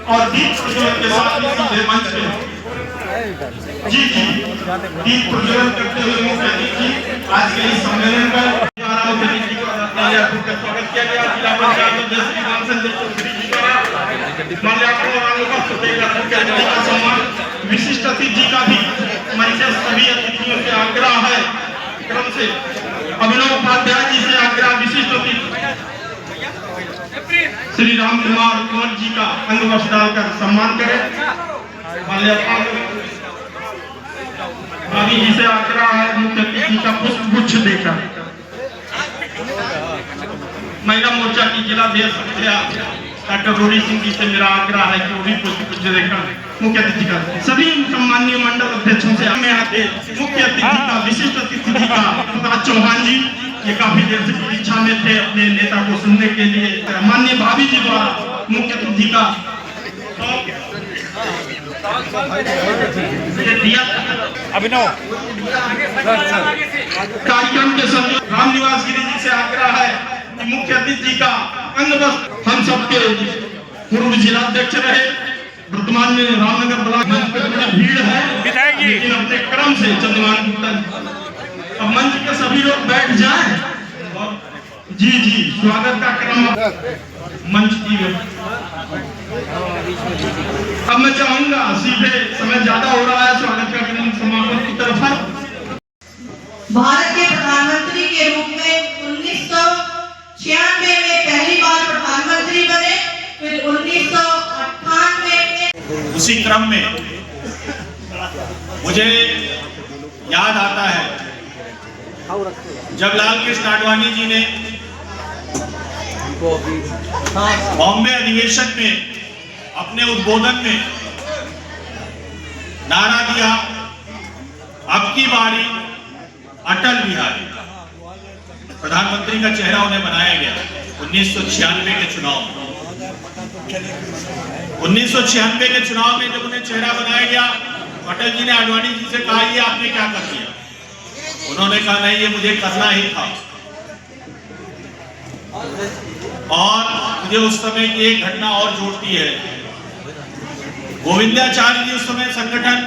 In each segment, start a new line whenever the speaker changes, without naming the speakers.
और दीप प्रज्वलन के साथ ही सीधे मंच पे जी दीप प्रज्वलन करते हुए मुख्य अतिथि आज के इस सम्मेलन पर स्वागत किया गया। जिला पंचायत अध्यक्ष श्री राम संजय चौधरी जी द्वारा माल्यार्पण और अतिथि का सम्मान विशिष्ट अतिथि का भी मंच से सभी अतिथियों से आग्रह है क्रम से अभिनव उपाध्याय जी से आग्रह विशिष्ट अतिथि श्री राम कुमार कुंवर जी का अंग वस्त्र डालकर सम्मान करें। माल्यार्पण भाभी जी से आग्रह है मुख्य अतिथि का पुष्प गुच्छ देकर। महिला मोर्चा की जिला अध्यक्ष डॉक्टर रोरी सिंह जी से मेरा आग्रह है कि वो भी पुष्प गुच्छ देकर मुख्य अतिथि का सभी सम्मानीय मंडल अध्यक्षों से हमें आते मुख्य अतिथि का विशिष्ट अतिथि जी का चौहान जी ये काफी देर से प्रतीक्षा में थे अपने नेता को सुनने के लिए। माननीय भाभी जी द्वारा मुख्य अतिथि का
अभिनव
कार्यक्रम के संयोजक रामनिवास गिरी जी से आग्रह है कि मुख्य अतिथि का अंग वस्त्र हम सबके पूर्व जिलाध्यक्ष रहे वर्तमान में रामनगर ब्लॉक मंच पर बड़ी भीड़ है लेकिन अपने क्रम से चंद्रमान गुप्ता अब मंच के सभी लोग बैठ जाएं और जी स्वागत का क्रम मंच की अब मैं चाहूंगा सीधे समय ज्यादा हो रहा है स्वागत का क्रम समापन की तरफ है।
भारत के प्रधानमंत्री के रूप में 1996 में पहली बार प्रधानमंत्री बने, फिर 1998 में।
उसी क्रम में मुझे याद आता है जब लाल कृष्ण आडवाणी जी ने बॉम्बे अधिवेशन में अपने उद्बोधन में नारा दिया अब की बारी अटल बिहारी। प्रधानमंत्री का चेहरा उन्हें बनाया गया 1996 के चुनाव में। 1996 के चुनाव में जब उन्हें चेहरा बनाया गया अटल जी ने आडवाणी जी से कहा ये आपने क्या कर दिया। उन्होंने कहा नहीं ये मुझे करना ही था। और मुझे उस समय की एक घटना और जोड़ती है। गोविंदाचार्य जी उस समय संगठन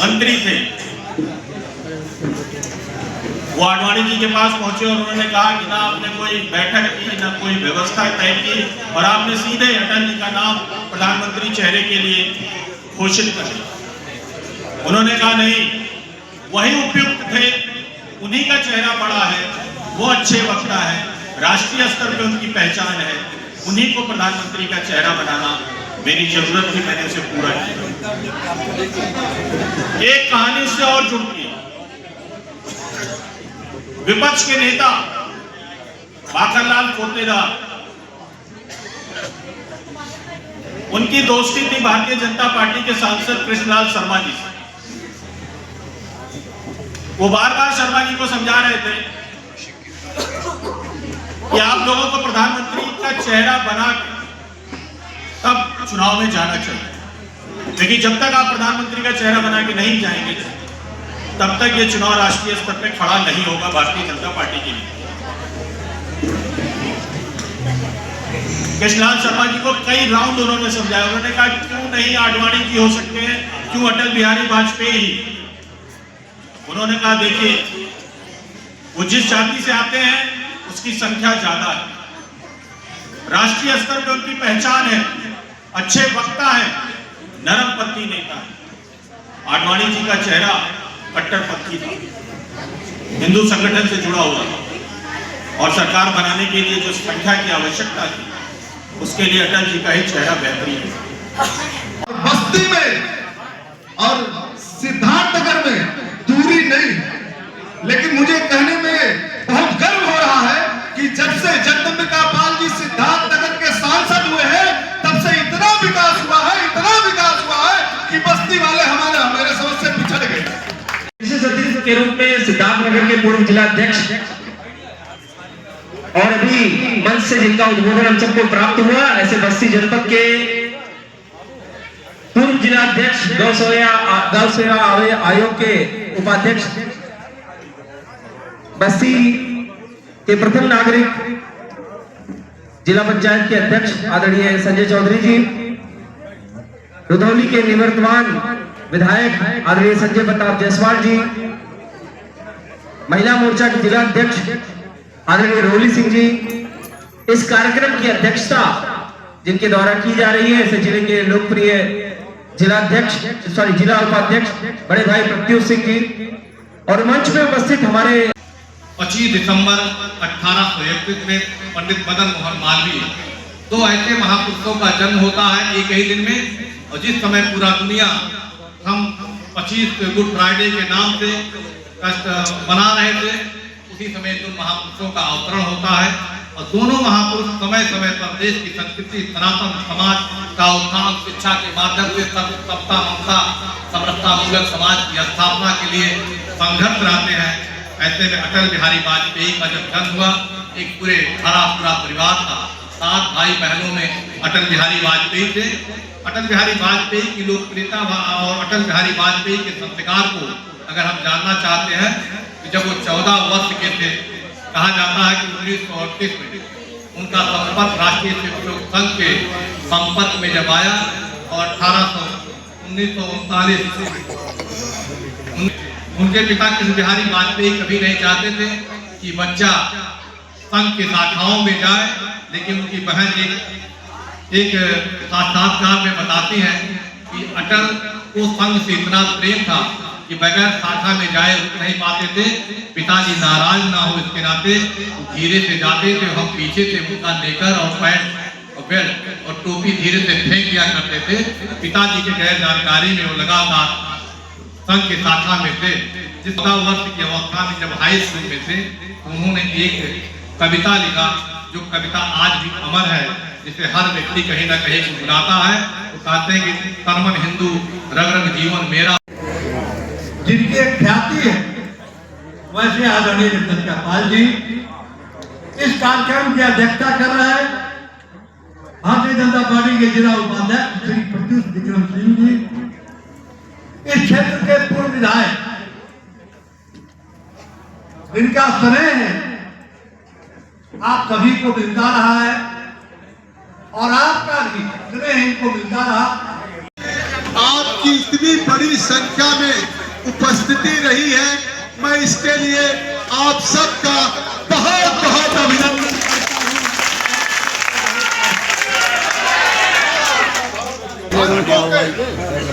मंत्री थे। वो आडवाणी जी के पास पहुंचे और उन्होंने कहा कि ना आपने कोई बैठक की ना कोई व्यवस्था तय की और आपने सीधे अटल जी का नाम प्रधानमंत्री चेहरे के लिए घोषित कर दिया। उन्होंने कहा नहीं वही उपयुक्त थे, उन्हीं का चेहरा बड़ा है, वो अच्छे वक्ता है, राष्ट्रीय स्तर पे उनकी पहचान है, उन्हीं को प्रधानमंत्री का चेहरा बनाना मेरी जरूरत थी, मैंने उसे पूरा किया। एक कहानी उससे और जुड़ती है। विपक्ष के नेता बाकरलाल कोटेदार, उनकी दोस्ती थी भारतीय जनता पार्टी के सांसद कृष्णलाल शर्मा जी से। वो बार बार शर्मा जी को समझा रहे थे कि आप लोगों को प्रधानमंत्री का चेहरा बना के तब चुनाव में जाना चाहिए, लेकिन जब तक आप प्रधानमंत्री का चेहरा बना के नहीं जाएंगे तब तक ये चुनाव राष्ट्रीय स्तर पे खड़ा नहीं होगा भारतीय जनता पार्टी के लिए। कृष्णलाल शर्मा जी को कई राउंड उन्होंने समझाया। उन्होंने कहा क्यों नहीं आडवाणी जी हो सकते हैं, क्यों अटल बिहारी वाजपेयी। उन्होंने कहा देखिए वो जिस जाति से आते हैं उसकी संख्या ज्यादा है, राष्ट्रीय स्तर पर उनकी पहचान है, अच्छे वक्ता है, नरम पत्ती नेता है। आडवाणी जी का चेहरा कट्टरपंथी था, हिंदू संगठन से जुड़ा हुआ था और सरकार बनाने के लिए जो संख्या की आवश्यकता थी उसके लिए अटल जी का ही चेहरा बेहतरीन है।
बस्ती में और सिद्धार्थनगर में दूरी नहीं, लेकिन मुझे कहने में बहुत गर्व हो रहा है कि जब से जगदम्बिका पाल जी सिद्धार्थनगर के सांसद हुए हैं तब से इतना विकास हुआ है कि बस्ती वाले हमारे समझ से पिछड़ गए।
विशेष अतिथि के रूप में सिद्धार्थनगर के पूर्व जिलाध्यक्ष और अभी मंच से जिनका उद्बोधन हम सबको प्राप्त हुआ, ऐसे बस्ती जनपद के पूर्व जिलाध्यक्ष गौ सेवा आयोग के उपाध्यक्ष, बस्ती के प्रथम नागरिक, जिला पंचायत के अध्यक्ष आदरणीय संजय चौधरी जी, रुधौली के निवर्तमान विधायक आदरणीय संजय प्रताप जायसवाल जी, महिला मोर्चा के जिला अध्यक्ष आदरणीय रोली सिंह जी, इस कार्यक्रम की अध्यक्षता जिनके द्वारा की जा रही है ऐसे जिले के लोकप्रिय जिला उपाध्यक्ष बड़े भाई प्रत्युष सिंह जी, और मंच में उपस्थित हमारे
25 दिसंबर 1831 में पंडित मदन मोहन मालवीय, दो ऐसे महापुरुषों का जन्म होता है एक ही दिन में। और जिस समय पूरा दुनिया हम 25 गुड फ्राइडे के नाम से मना रहे थे, उसी समय उन महापुरुषों का अवतरण होता है। और दोनों महापुरुष समय समय पर देश की संस्कृति, सनातन समाज का उत्थान, शिक्षा के माध्यम से समता, ममता, समरसता मूलक समाज की स्थापना के लिए संघर्ष रहते हैं। ऐसे में अटल बिहारी वाजपेयी का जब जन्म हुआ, एक पूरे पूरा परिवार था, 7 भाई बहनों में अटल बिहारी वाजपेयी थे। अटल बिहारी वाजपेयी की लोकप्रियता और अटल बिहारी वाजपेयी के संस्कार को अगर हम जानना चाहते हैं तो जब वो 14 वर्ष के थे, कहा जाता है कि 1938 में उनका संपर्क राष्ट्रीय स्वयंसेवक संघ के संपर्क में जब आया और 1939 उनके पिता कृष्ण बिहारी वाजपेयी कभी नहीं चाहते थे कि बच्चा संघ के शाखाओं में जाए, लेकिन उनकी बहन एक साक्षात्कार में बताती हैं कि अटल को संघ से इतना प्रेम था कि बगैर शाखा में जाए रुक नहीं पाते थे। पिताजी नाराज ना हो इसके नाते धीरे से जाते थे, हम पीछे से उनका लेकर और पैंट और बेल्ट और टोपी धीरे से फेंक दिया करते थे। पिताजी के गैर जानकारी में वो लगातार संघ के शाखा में थे। जिस 14 वर्ष की अवस्था में जब हाई स्कूल में थे, उन्होंने एक कविता लिखा जो कविता आज भी अमर है, जिसे हर व्यक्ति कहीं ना कहीं गुनगुनाता है। वो कहते हैं कि तन हिंदू रग रग जीवन मेरा।
जिनकी एक ख्याति है वैसे आदरणीय जगदम्बिका पाल जी इस कार्यक्रम की अध्यक्षता कर रहे हैं। भारतीय जनता पार्टी के जिला उपाध्यक्ष श्री प्रत्युष विक्रम सिंह जी, इस क्षेत्र के पूर्व विधायक, इनका स्नेह है आप सभी को मिलता रहा है और आपका भी स्नेह इनको मिलता रहा।
आपकी इतनी बड़ी संख्या में उपस्थिति रही है, मैं इसके लिए आप सबका बहुत बहुत अभिनंदन करता हूं।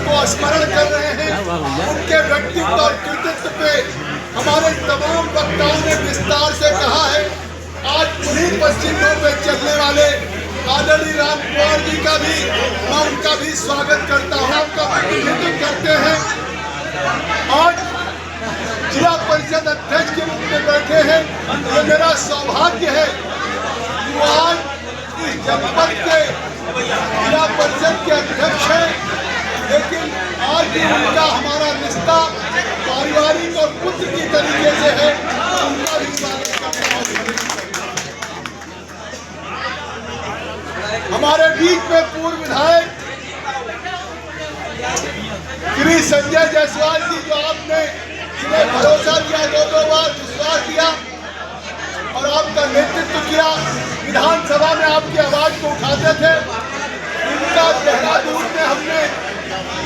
को स्मरण कर रहे हैं, उनके व्यक्तित्व और कृतित्व पे हमारे तमाम वक्ताओं ने विस्तार से कहा है। आज उन्हीं पश्चिमों में चलने वाले आदरणीय राम कुमार जी का भी मैं उनका भी स्वागत करता हूँ, आपका प्रतिनिधित्व करते हैं। आज जिला परिषद अध्यक्ष के रूप में बैठे हैं, ये मेरा सौभाग्य है कि वो आज इस जनपद के जिला परिषद के अध्यक्ष हैं, लेकिन आज भी उनका हमारा रिश्ता पारिवारिक और पुत्र की तरीके से है, उनका भी स्वागत करता हूँ। हमारे बीच में पूर्व विधायक श्री संजय जायसवाल जी, जो आपने जिन्हें भरोसा दिया, 2 बार विश्वास दिया और आपका नेतृत्व किया, विधानसभा में आपकी आवाज को उठाते थे। इनका देहरादून में हमने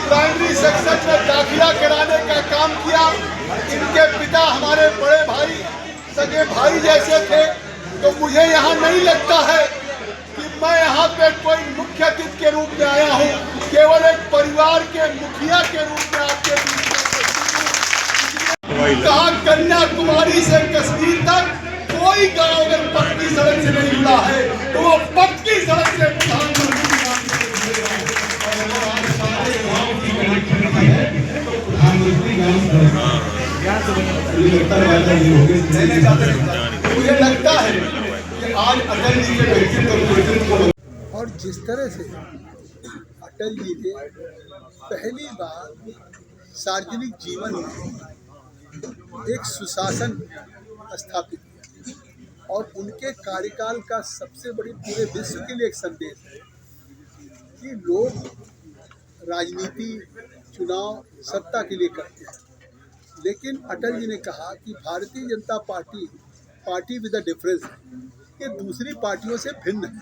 प्राइमरी सेक्शन में दाखिला कराने का काम किया। इनके पिता हमारे बड़े भाई, सगे भाई जैसे थे, तो मुझे यहाँ नहीं लगता है कि मैं यहाँ पे कोई मुख्य अतिथि के रूप में आया हूँ, केवल एक परिवार के मुखिया के रूप में आपके बीच में। कहा कन्याकुमारी से कश्मीर तक कोई गांव अगर पक्की सड़क से नहीं जुड़ा है तो वो पक्की सड़क से प्रधानमंत्री मुझे लगता है कि आज अटल जी के व्यक्तित्व
और जिस तरह से अटल जी ने पहली बार सार्वजनिक जीवन में एक सुशासन स्थापित किया और उनके कार्यकाल का सबसे बड़ी पूरे विश्व के लिए एक संदेश है कि लोग राजनीति, चुनाव, सत्ता के लिए करते हैं, लेकिन अटल जी ने कहा कि Bharatiya Janata party with a difference है, ये दूसरी पार्टियों से भिन्न है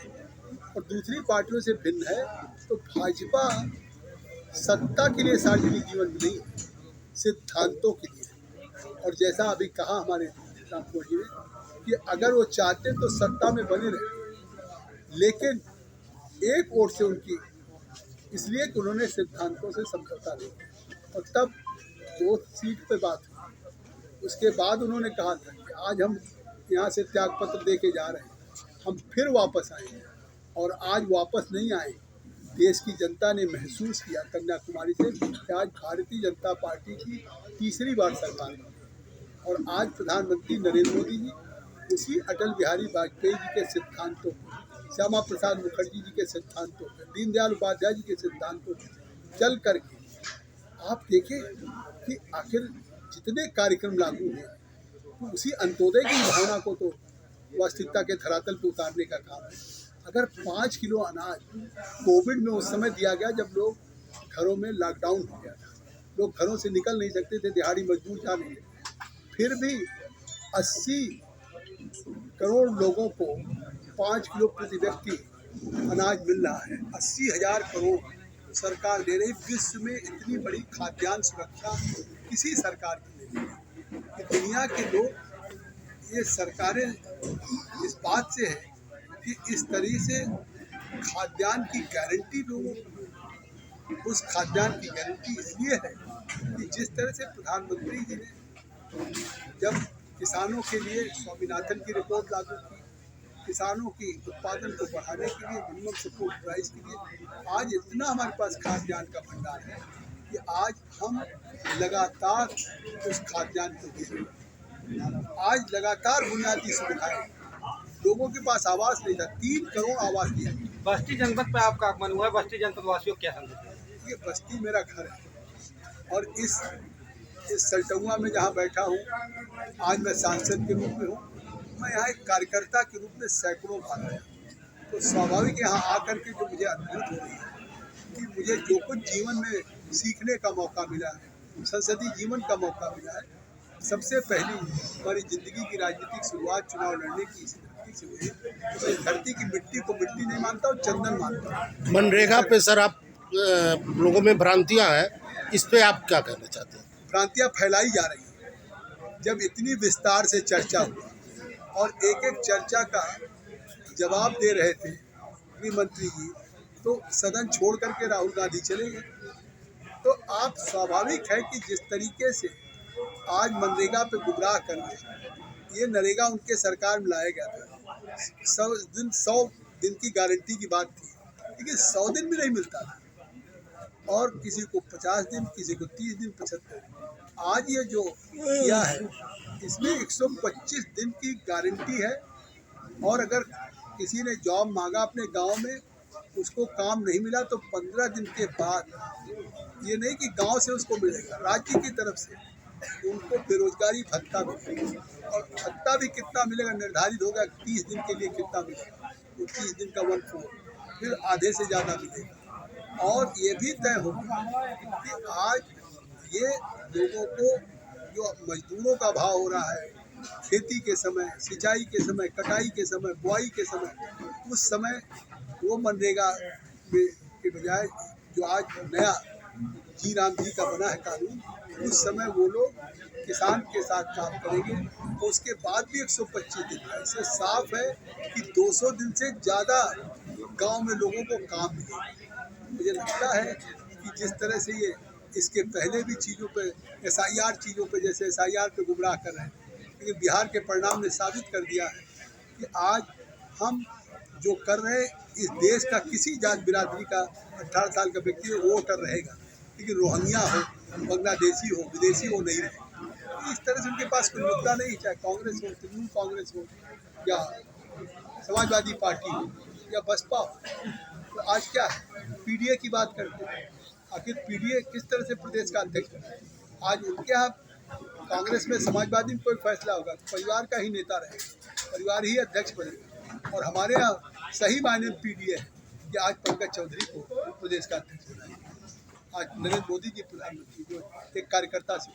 और दूसरी पार्टियों से भिन्न है तो भाजपा सत्ता के लिए सार्वजनिक जीवन में नहीं, सिद्धांतों के लिए। और जैसा अभी कहा हमारे रामपुर जी ने कि अगर वो चाहते तो सत्ता में बने रहे, लेकिन एक ओर से उनकी इसलिए कि उन्होंने सिद्धांतों से समझौता नहीं किया। और तब 2 सीट पे बात हुई। उसके बाद उन्होंने कहा था कि आज हम यहाँ से त्यागपत्र दे के जा रहे हैं, हम फिर वापस आएंगे। और आज वापस नहीं आए। देश की जनता ने महसूस किया कन्याकुमारी से कि आज भारतीय जनता पार्टी की तीसरी बार सरकार है। और आज प्रधानमंत्री नरेंद्र मोदी जी उसी अटल बिहारी वाजपेयी जी के सिद्धांतों पर, श्यामा प्रसाद मुखर्जी जी के सिद्धांतों पर, दीनदयाल उपाध्याय जी के सिद्धांतों पर चल करके आप देखें कि आखिर जितने कार्यक्रम लागू हुए तो उसी अंत्योदय की भावना को तो वास्तविकता के धरातल पर उतारने का काम है। अगर 5 किलो अनाज कोविड में उस समय दिया गया जब लोग घरों में लॉकडाउन हो गया था, लोग घरों से निकल नहीं सकते थे, दिहाड़ी मजदूर जा नहीं सकते, फिर भी 80 करोड़ लोगों को 5 किलो प्रति व्यक्ति अनाज मिल रहा है। 80,000 करोड़ सरकार दे रही। विश्व में इतनी बड़ी खाद्यान्न सुरक्षा किसी सरकार की नहीं है। कि दुनिया के लोग, ये सरकारें इस बात से है कि इस तरीके से खाद्यान्न की गारंटी लोगों को, उस खाद्यान्न की गारंटी इसलिए है कि जिस तरह से प्रधानमंत्री जी ने जब किसानों के लिए स्वामीनाथन की रिपोर्ट लागू की, किसानों की उत्पादन को बढ़ाने के लिए मिनिमम सपोर्ट प्राइस के लिए, आज इतना हमारे पास खाद्यान्न का भंडार है कि आज हम लगातार उस खाद्यान्न को दे रहे हैं। आज लगातार बुनियादी सुविधाएं, लोगों के पास आवास नहीं था, 3 करोड़ आवास दिया।
बस्ती जनपद पे आपका आगमन हुआ है, बस्ती जनपद वासियों को क्या संदेश है?
ये बस्ती मेरा घर है और इस सल्टुआ में जहाँ बैठा हूँ, आज मैं सांसद के रूप में हूँ, मैं यहाँ एक कार्यकर्ता के रूप में सैकड़ों बार आया। तो स्वाभाविक यहाँ आकर के जो मुझे अनुभूत हो रही है कि मुझे जो कुछ जीवन में सीखने का मौका मिला है, संसदीय जीवन का मौका मिला है। सबसे पहली हमारी ज़िंदगी की राजनीतिक शुरुआत चुनाव लड़ने की इस धरती से हुई। तो इस धरती की मिट्टी को मिट्टी नहीं मानता और चंदन मानता हूँ।
मनरेगा पे सर आप लोगों में भ्रांतियां हैं, इस पे आप क्या कहना चाहते हैं?
भ्रांतियाँ फैलाई जा रही हैं। जब इतनी विस्तार से चर्चा हुआ और एक एक चर्चा का जवाब दे रहे थे गृह मंत्री जी, तो सदन छोड़ करके राहुल गांधी चले गए। तो आप स्वाभाविक है कि जिस तरीके से आज मनरेगा पे गुमराह कर रहे, ये नरेगा उनके सरकार में लाया गया था। 100 दिन की गारंटी की बात थी, लेकिन 100 दिन भी नहीं मिलता था और किसी को 50 दिन, किसी को 30 दिन, 75 दिन। आज ये जो किया है इसमें 125 दिन की गारंटी है। और अगर किसी ने जॉब मांगा अपने गांव में, उसको काम नहीं मिला तो 15 दिन के बाद, ये नहीं कि गांव से उसको मिलेगा, राज्य की तरफ से उनको बेरोजगारी भत्ता मिलेगा। और भत्ता भी कितना मिलेगा निर्धारित होगा, 30 दिन के लिए कितना मिलेगा, तो 30 दिन का 1/4, फिर आधे से ज़्यादा मिलेगा। और ये भी तय होगा कि आज ये लोगों को जो मजदूरों का भाव हो रहा है, खेती के समय, सिंचाई के समय, कटाई के समय, बुआई के समय, उस समय वो मनरेगा के बजाय जो आज नया जी राम जी का बना है कानून, उस समय वो लोग किसान के साथ काम करेंगे। तो उसके बाद भी 125 दिन है। इससे साफ है कि 200 दिन से ज़्यादा गांव में लोगों को काम मिलेगा। मुझे लगता है कि जिस तरह से ये इसके पहले भी चीज़ों पे, SIR चीज़ों पे, जैसे SIR पे गुमराह कर रहे हैं, लेकिन बिहार के परिणाम ने साबित कर दिया है कि आज हम जो कर रहे हैं, इस देश का किसी जात बिरादरी का 18 साल का व्यक्ति वोटर रहेगा, लेकिन रोहिंग्या हो, बांग्लादेशी हो, विदेशी हो, नहीं रहे। इस तरह से उनके पास कोई मुद्दा नहीं, चाहे कांग्रेस हो, तृणमूल कांग्रेस हो, या समाजवादी पार्टी हो, या बसपा हो। तो आज क्या है, PDA की बात करते हैं। आखिर PDA किस तरह से प्रदेश का अध्यक्ष है? आज उनके यहाँ कांग्रेस में, समाजवादी में कोई फैसला होगा तो परिवार का ही नेता रहेगा, परिवार ही अध्यक्ष बनेगा। और हमारे यहाँ सही मायने में PDA है कि आज पंकज चौधरी को प्रदेश का अध्यक्ष बनाया। आज नरेंद्र मोदी जी प्रधानमंत्री जो एक कार्यकर्ता से